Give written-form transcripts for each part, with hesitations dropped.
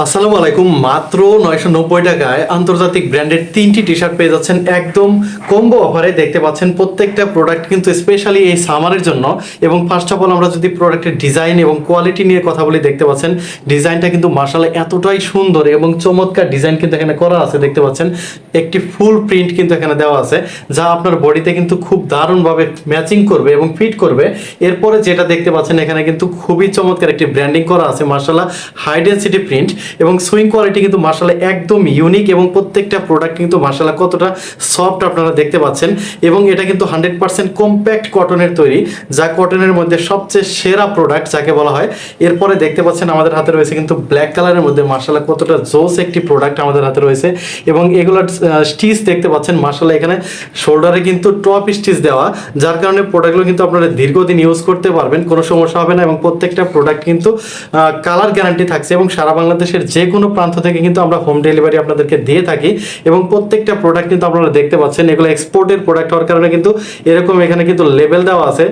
আসসালামু আলাইকুম। মাত্র 990 টাকায় আন্তর্জাতিক ব্র্যান্ডের 3টি টি শার্ট পেয়ে যাচ্ছেন একদম কম্বো অফারে। দেখতে পাচ্ছেন প্রত্যেকটা প্রোডাক্ট কিন্তু স্পেশালি এই সামারের জন্য। এবং ফার্স্ট অফ অল আমরা যদি প্রোডাক্টের ডিজাইন এবং কোয়ালিটি নিয়ে কথা বলি, দেখতে পাচ্ছেন ডিজাইনটা কিন্তু মাশাআল্লাহ এতটাই সুন্দর এবং চমৎকার ডিজাইন কিন্তু এখানে করা আছে। দেখতে পাচ্ছেন একটি ফুল প্রিন্ট কিন্তু এখানে দেওয়া আছে, যা আপনার বডিতে কিন্তু খুব দারুণভাবে ম্যাচিং করবে এবং ফিট করবে। এরপরে যেটা দেখতে পাচ্ছেন এখানে কিন্তু খুবই চমৎকার একটি ব্র্যান্ডিং করা আছে, মাশাআল্লাহ হাই ডেনসিটি প্রিন্ট এবং সুইং কোয়ালিটি কিন্তু মাশাআল্লাহ একদম ইউনিক। এবং প্রত্যেকটা প্রোডাক্ট কিন্তু মাশাআল্লাহ কতটা সফট আপনারা দেখতে পাচ্ছেন। এবং এটা কিন্তু 100% কম্প্যাক্ট কটনের তৈরি, যা কটনের মধ্যে সবচেয়ে সেরা প্রোডাক্ট যাকে বলা হয়। এরপরে দেখতে পাচ্ছেন আমাদের হাতে রয়েছে কিন্তু ব্ল্যাক কালারের মধ্যে মাশাআল্লাহ কতটা জোস একটি প্রোডাক্ট আমাদের হাতে রয়েছে। এবং এগুলোর স্টিচ দেখতে পাচ্ছেন মাশাআল্লাহ এখানে শোল্ডারে কিন্তু টপ স্টিচ দেওয়া, যার কারণে প্রোডাক্টগুলো কিন্তু আপনারা দীর্ঘদিন ইউজ করতে পারবেন, কোনো সমস্যা হবে না। এবং প্রত্যেকটা প্রোডাক্ট কিন্তু কালার গ্যারান্টি থাকছে এবং সারা বাংলাদেশের যে কোনো প্রান্ত থেকে কিন্তু আমরা হোম ডেলিভারি আপনাদেরকে দিয়ে থাকি। এবং প্রত্যেকটা প্রোডাক্ট কিন্তু আপনারা দেখতে পাচ্ছেন এগুলো এক্সপোর্টের প্রোডাক্ট হওয়ার কারণে কিন্তু এরকম এখানে কিন্তু লেবেল দেওয়া আছে,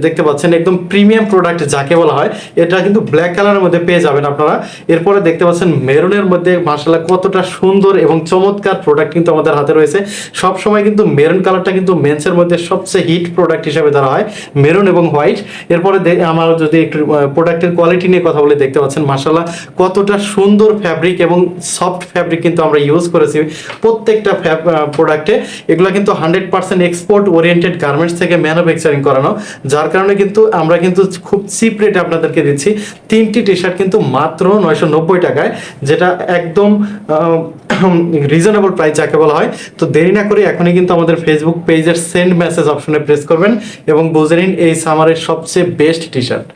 দেখতে পাচ্ছেন একদম প্রিমিয়াম প্রোডাক্ট যাকে বলা হয়। এটা কিন্তু ব্ল্যাক কালারের মধ্যে পেয়ে যাবেন আপনারা। এরপরে দেখতে পাচ্ছেন মেরুনের মধ্যে মাশাআল্লাহ কতটা সুন্দর এবং চমৎকার প্রোডাক্ট কিন্তু আমাদের হাতে রয়েছে। সব সময় কিন্তু মেরুন কালারটা কিন্তু মেন্সের মধ্যে সবচেয়ে হিট প্রোডাক্ট হিসেবে ধরা হয়, মেরুন এবং হোয়াইট। এরপরে আমার যদি একটু প্রোডাক্টের কোয়ালিটি নিয়ে কথা বলে, দেখতে পাচ্ছেন মাশাআল্লাহ কতটা সুন্দর ফ্যাব্রিক এবং সফট ফ্যাব্রিক কিন্তু আমরা ইউজ করেছি প্রত্যেকটা প্রোডাক্টে। এগুলো কিন্তু 100% এক্সপোর্ট ওরিয়েন্টেড গার্মেন্টস থেকে ম্যানুফ্যাকচারিং করানো, যার কারণে কিন্তু আমরা কিন্তু খুব চিপ রেটে আপনাদেরকে দিচ্ছি 3টি টি শার্ট কিন্তু মাত্র 990 টাকায়, যেটা একদম রিজনেবল প্রাইস যাকে বলা হয়। তো দেরি না করে এখনই কিন্তু আমাদের ফেসবুক পেজের সেন্ড মেসেজ অপশনে প্রেস করবেন এবং বুঝে নিন এই সামারের সবচেয়ে বেস্ট টি শার্ট।